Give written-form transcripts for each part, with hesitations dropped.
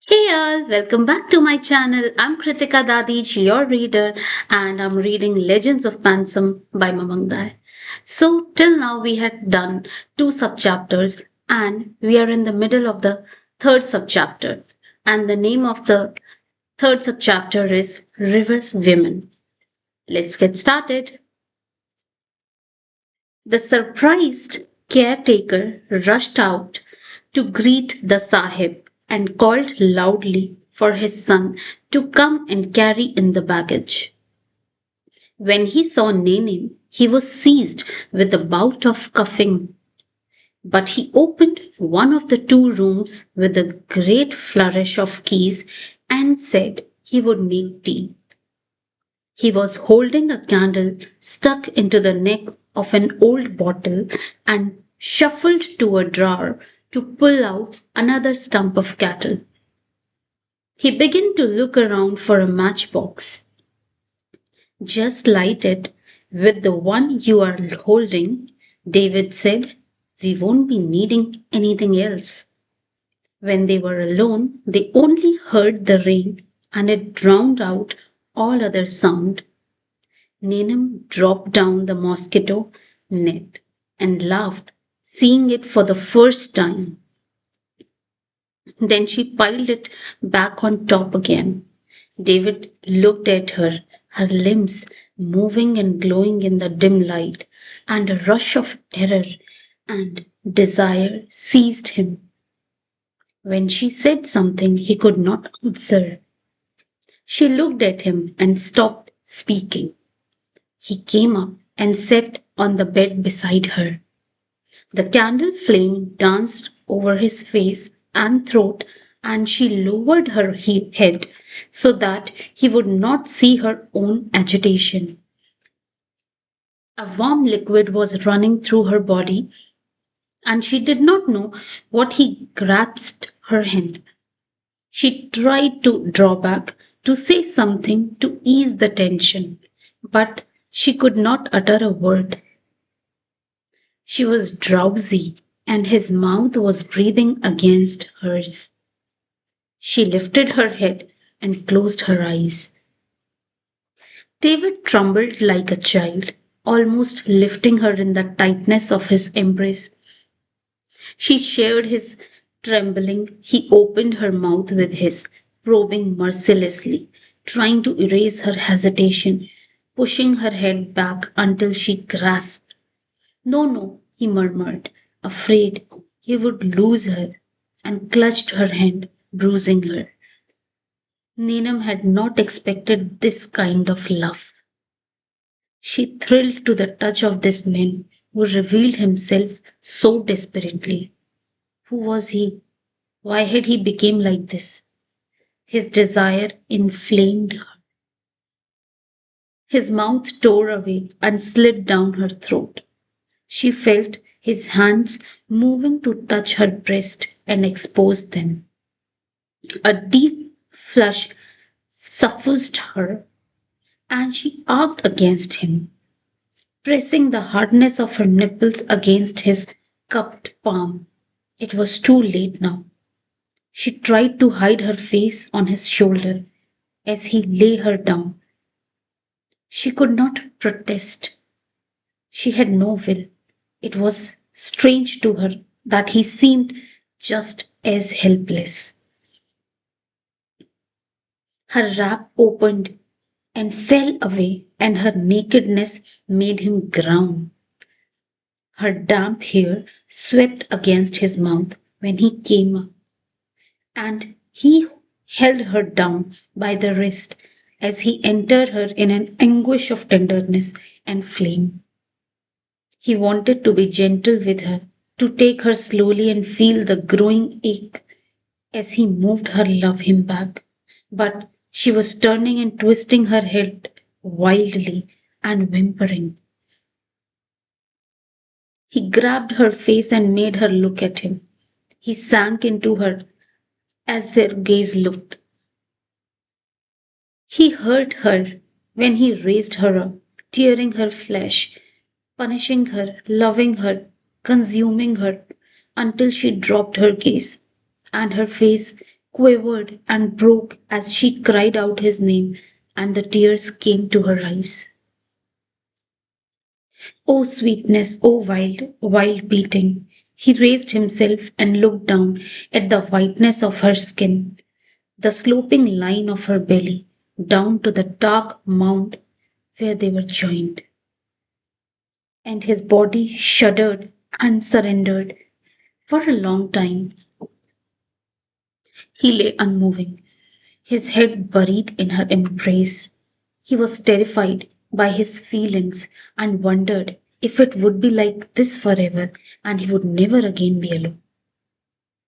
Hey all, welcome back to my channel. I'm Kritika Dadij, your reader, and I'm reading Legends of Pensam by Mamang Dai. So, till now we had done two subchapters, and we are in the middle of the third subchapter. And the name of the third subchapter is River Women. Let's get started. The surprised caretaker rushed out to greet the Sahib and called loudly for his son to come and carry in the baggage. When he saw Nenin, he was seized with a bout of coughing, but he opened one of the two rooms with a great flourish of keys and said he would make tea. He was holding a candle stuck into the neck of an old bottle and shuffled to a drawer to pull out another stump of cattle. He began to look around for a matchbox. Just light it with the one you are holding, David said. We won't be needing anything else. When they were alone, they only heard the rain and it drowned out all other sound. Nenem dropped down the mosquito net and laughed, seeing it for the first time. Then she piled it back on top again. David looked at her, her limbs moving and glowing in the dim light, and a rush of terror and desire seized him. When she said something he could not answer, she looked at him and stopped speaking. He came up and sat on the bed beside her. The candle flame danced over his face and throat, and she lowered her head so that he would not see her own agitation. A warm liquid was running through her body, and she did not know what he grasped her hand. She tried to draw back, to say something to ease the tension, but she could not utter a word. She was drowsy, and his mouth was breathing against hers. She lifted her head and closed her eyes. David trembled like a child, almost lifting her in the tightness of his embrace. She shared his trembling. He opened her mouth with his, probing mercilessly, trying to erase her hesitation, pushing her head back until she grasped. No, no, he murmured, afraid he would lose her, and clutched her hand, bruising her. Neelam had not expected this kind of love. She thrilled to the touch of this man who revealed himself so desperately. Who was he? Why had he become like this? His desire inflamed her. His mouth tore away and slid down her throat. She felt his hands moving to touch her breast and expose them. A deep flush suffused her, and she arced against him, pressing the hardness of her nipples against his cupped palm. It was too late now. She tried to hide her face on his shoulder as he lay her down. She could not protest. She had no will. It was strange to her that he seemed just as helpless. Her wrap opened and fell away, and her nakedness made him groan. Her damp hair swept against his mouth when he came up, and he held her down by the wrist as he entered her in an anguish of tenderness and flame. He wanted to be gentle with her, to take her slowly and feel the growing ache as he moved her love him back. But she was turning and twisting her head wildly and whimpering. He grabbed her face and made her look at him. He sank into her as their gaze looked. He hurt her when he raised her up, tearing her flesh, punishing her, loving her, consuming her, until she dropped her gaze, and her face quivered and broke as she cried out his name, and the tears came to her eyes. O sweetness, O wild, wild beating! He raised himself and looked down at the whiteness of her skin, the sloping line of her belly, down to the dark mound where they were joined. And his body shuddered and surrendered. For a long time, he lay unmoving, his head buried in her embrace. He was terrified by his feelings and wondered if it would be like this forever and he would never again be alone.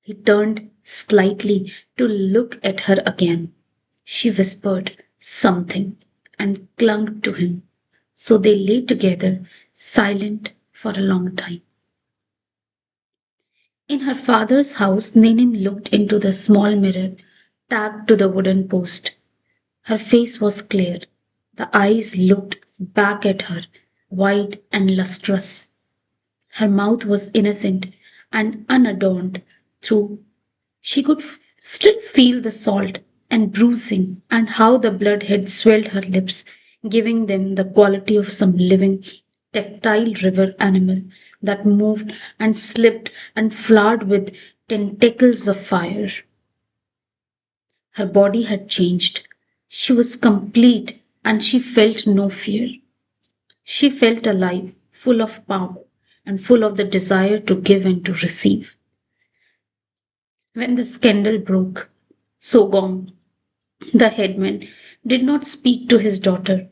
He turned slightly to look at her again. She whispered something and clung to him. So they lay together, silent for a long time. In her father's house, Nenem looked into the small mirror tacked to the wooden post. Her face was clear. The eyes looked back at her, wide and lustrous. Her mouth was innocent and unadorned, through she could still feel the salt and bruising and how the blood had swelled her lips, giving them the quality of some living, tactile river animal that moved and slipped and flowered with tentacles of fire. Her body had changed. She was complete and she felt no fear. She felt alive, full of power, and full of the desire to give and to receive. When the scandal broke, Sogong, the headman, did not speak to his daughter.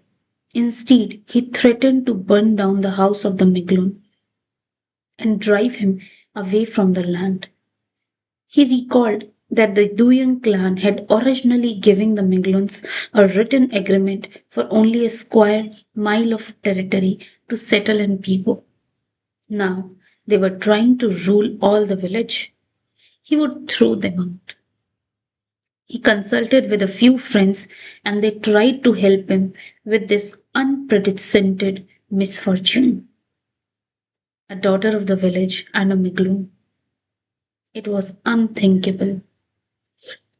Instead, he threatened to burn down the house of the Miglun and drive him away from the land. He recalled that the Duyung clan had originally given the Mingluns a written agreement for only a square mile of territory to settle in people. Now they were trying to rule all the village. He would throw them out. He consulted with a few friends and they tried to help him with this unprecedented misfortune. A daughter of the village and a Miglun. It was unthinkable.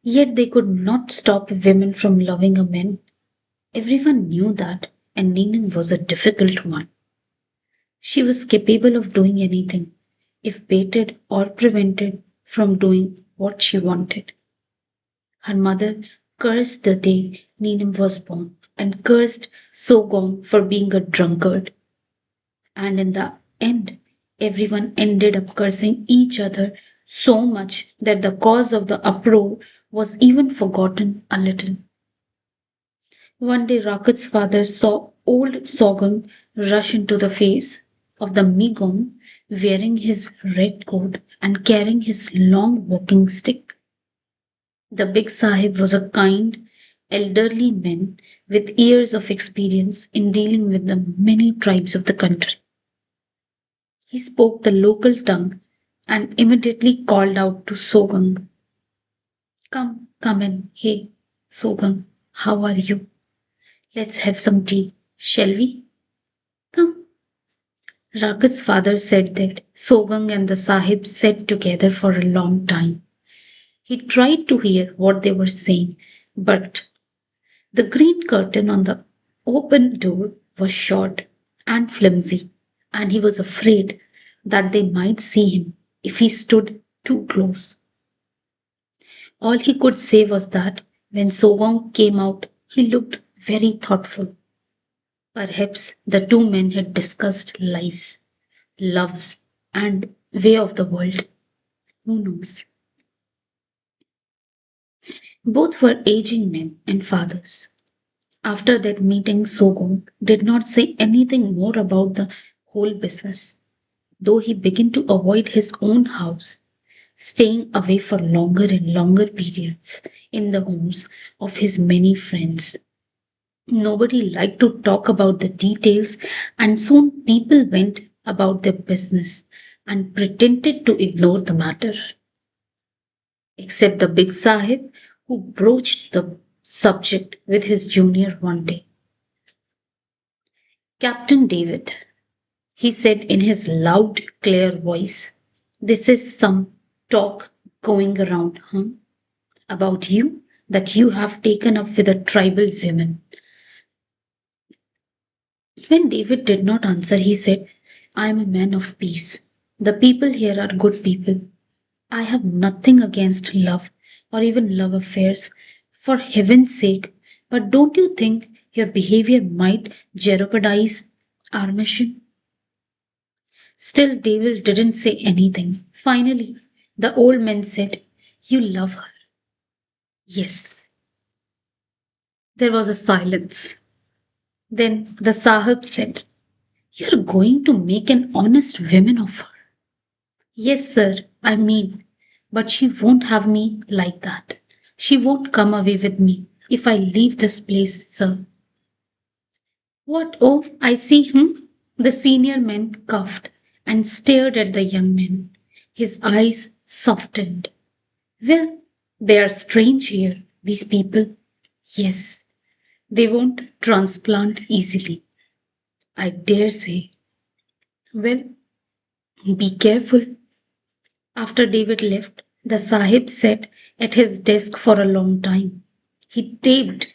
Yet they could not stop women from loving a man. Everyone knew that, and Neenam was a difficult one. She was capable of doing anything, if baited or prevented from doing what she wanted. Her mother cursed the day Neenam was born and cursed Sogong for being a drunkard. And in the end, everyone ended up cursing each other so much that the cause of the uproar was even forgotten a little. One day, Rocket's father saw old Sogong rush into the face of the Migong wearing his red coat and carrying his long walking stick. The big Sahib was a kind, elderly man with years of experience in dealing with the many tribes of the country. He spoke the local tongue and immediately called out to Sogang, come in. Hey, Sogang, how are you? Let's have some tea, shall we? Come. Rakat's father said that Sogang and the Sahib sat together for a long time. He tried to hear what they were saying, but the green curtain on the open door was short and flimsy, and he was afraid that they might see him if he stood too close. All he could say was that when Sogong came out, he looked very thoughtful. Perhaps the two men had discussed lives, loves, and way of the world. Who knows? Both were aging men and fathers. After that meeting, Sogong did not say anything more about the whole business, though he began to avoid his own house, staying away for longer and longer periods in the homes of his many friends. Nobody liked to talk about the details, and soon people went about their business and pretended to ignore the matter, except the big Sahib, who broached the subject with his junior one day. Captain David, he said in his loud, clear voice, this is some talk going around, huh? About you, that you have taken up with a tribal women. When David did not answer, he said, I am a man of peace. The people here are good people. I have nothing against love or even love affairs, for heaven's sake. But don't you think your behavior might jeopardize our mission? Still, David didn't say anything. Finally, the old man said, You love her. Yes. There was a silence. Then the Sahib said, You're going to make an honest woman of her. Yes, sir, I mean, but she won't have me like that. She won't come away with me if I leave this place, sir. What? Oh, I see him. The senior man coughed and stared at the young man. His eyes softened. Well, they are strange here, these people. Yes, they won't transplant easily. I dare say. Well, be careful. After David left, the Sahib sat at his desk for a long time. He taped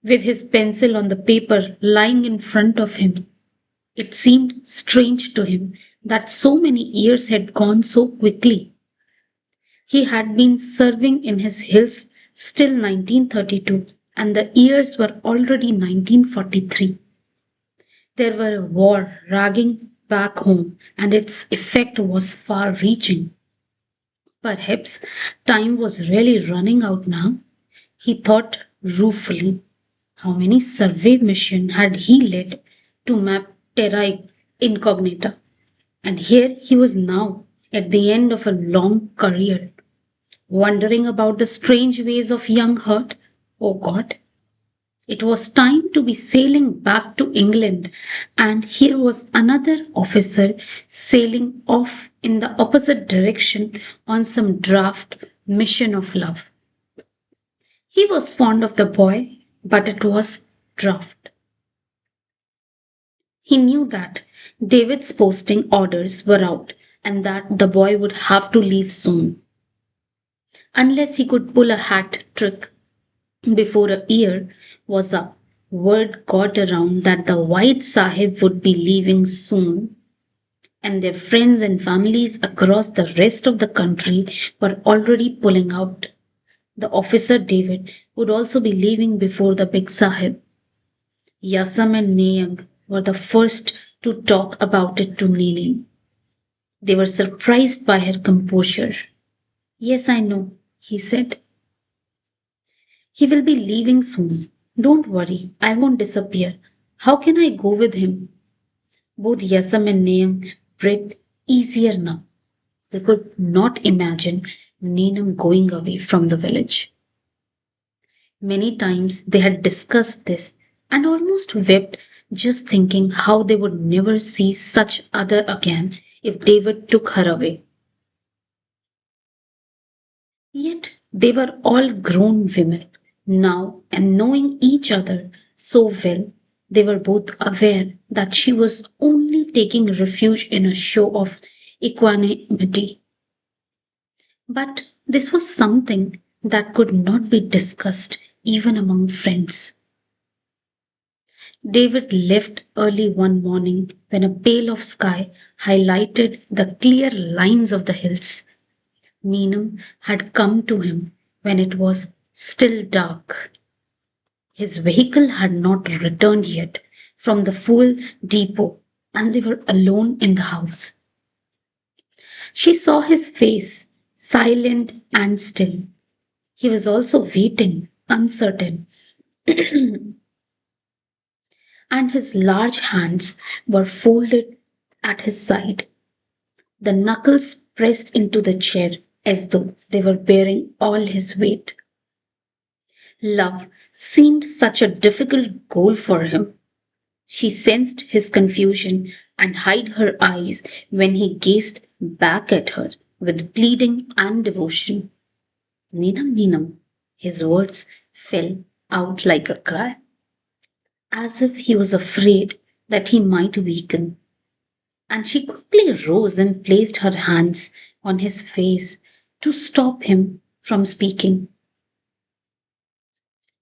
with his pencil on the paper lying in front of him. It seemed strange to him that so many years had gone so quickly. He had been serving in his hills still 1932, and the years were already 1943. There were a war raging back home, and its effect was far reaching. Perhaps time was really running out now. He thought ruefully. How many survey missions had he led to map terra incognita? And here he was now at the end of a long career, wondering about the strange ways of young hurt. Oh God, it was time to be sailing back to England, and here was another officer sailing off in the opposite direction on some draft mission of love. He was fond of the boy, but it was draft. He knew that David's posting orders were out and that the boy would have to leave soon. Unless he could pull a hat trick before a year was up, word got around that the White Sahib would be leaving soon, and their friends and families across the rest of the country were already pulling out. The officer David would also be leaving before the big Sahib. Yasam and Nayang were the first to talk about it to Nini. They were surprised by her composure. Yes, I know, he said. He will be leaving soon. Don't worry, I won't disappear. How can I go with him? Both Yasam and Nayang breathed easier now. They could not imagine Neenam going away from the village. Many times they had discussed this and almost wept just thinking how they would never see such other again if David took her away. Yet they were all grown women now, and knowing each other so well, they were both aware that she was only taking refuge in a show of equanimity. But this was something that could not be discussed even among friends. David left early one morning when a pale of sky highlighted the clear lines of the hills. Neenam had come to him when it was still dark. His vehicle had not returned yet from the fuel depot, and they were alone in the house. She saw his face, silent and still. He was also waiting, uncertain, and his large hands were folded at his side, the knuckles pressed into the chair as though they were bearing all his weight. Love seemed such a difficult goal for him. She sensed his confusion and hid her eyes when he gazed back at her with pleading and devotion. Neenam, Neenam, his words fell out like a cry, as if he was afraid that he might weaken. And she quickly rose and placed her hands on his face to stop him from speaking.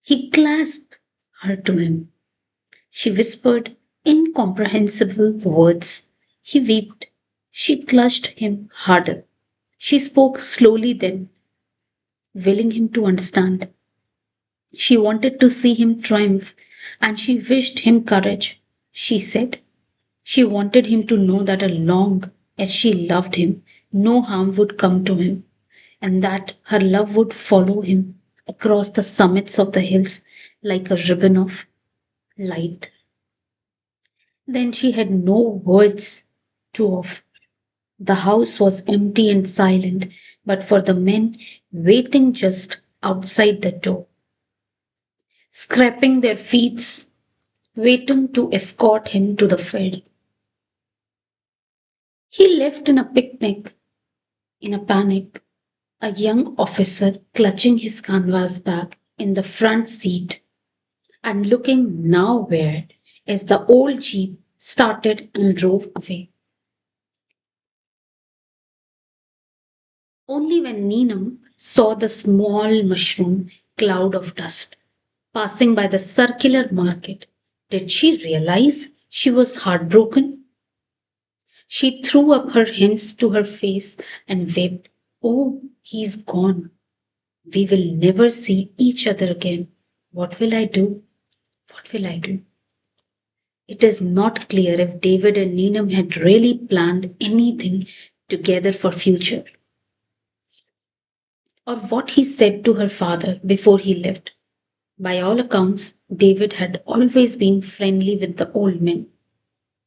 He clasped her to him. She whispered incomprehensible words. He wept. She clutched him harder. She spoke slowly then, willing him to understand. She wanted to see him triumph, and she wished him courage, she said. She wanted him to know that as long as she loved him, no harm would come to him, and that her love would follow him across the summits of the hills like a ribbon of light. Then she had no words to offer. The house was empty and silent, but for the men waiting just outside the door, scraping their feet, waiting to escort him to the field. He left in a picnic, in a panic, a young officer clutching his canvas bag in the front seat and looking nowhere as the old jeep started and drove away. Only when Neenam saw the small mushroom cloud of dust passing by the circular market did she realize she was heartbroken. She threw up her hands to her face and wept. Oh, he's gone. We will never see each other again. What will I do? What will I do? It is not clear if David and Neenam had really planned anything together for future, or what he said to her father before he left. By all accounts, David had always been friendly with the old man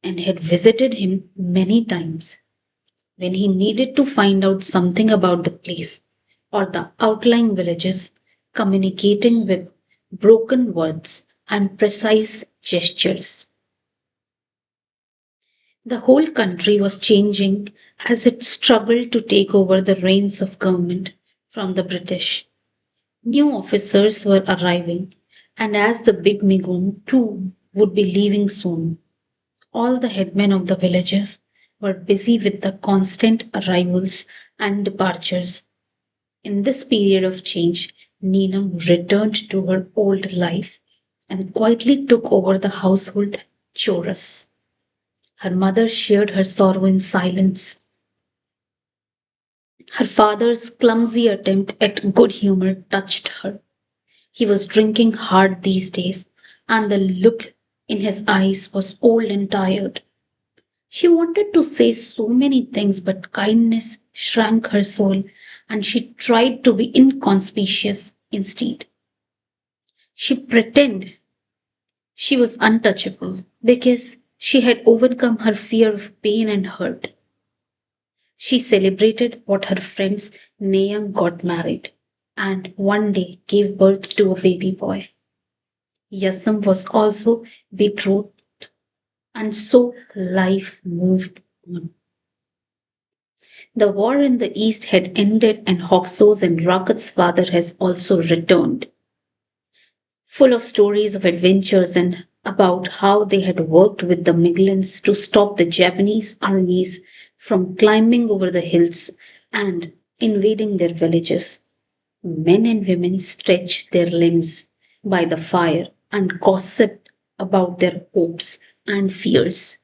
and had visited him many times when he needed to find out something about the place or the outlying villages, communicating with broken words and precise gestures. The whole country was changing as it struggled to take over the reins of government from the British. New officers were arriving, and as the big Migum too would be leaving soon, all the headmen of the villages were busy with the constant arrivals and departures. In this period of change, Neenam returned to her old life and quietly took over the household chores. Her mother shared her sorrow in silence. Her father's clumsy attempt at good humor touched her. He was drinking hard these days, and the look in his eyes was old and tired. She wanted to say so many things, but kindness shrank her soul, and she tried to be inconspicuous instead. She pretended she was untouchable because she had overcome her fear of pain and hurt. She celebrated what her friends Nayang got married and one day gave birth to a baby boy. Yasam was also betrothed, and so life moved on. The war in the east had ended, and Hawksaw's and Rocket's father has also returned, full of stories of adventures and about how they had worked with the Miglins to stop the Japanese armies from climbing over the hills and invading their villages. Men and women stretched their limbs by the fire and gossiped about their hopes and fears.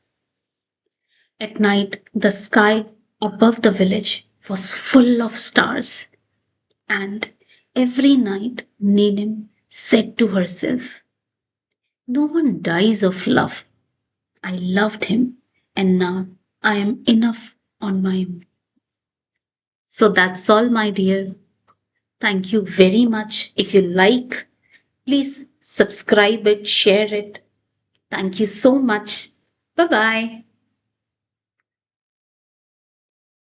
At night, the sky above the village was full of stars, and every night Nenem said to herself, no one dies of love. I loved him, and now I am enough on my own. So that's all, my dear. Thank you very much. If you like, please subscribe it, share it. Thank you so much. Bye bye.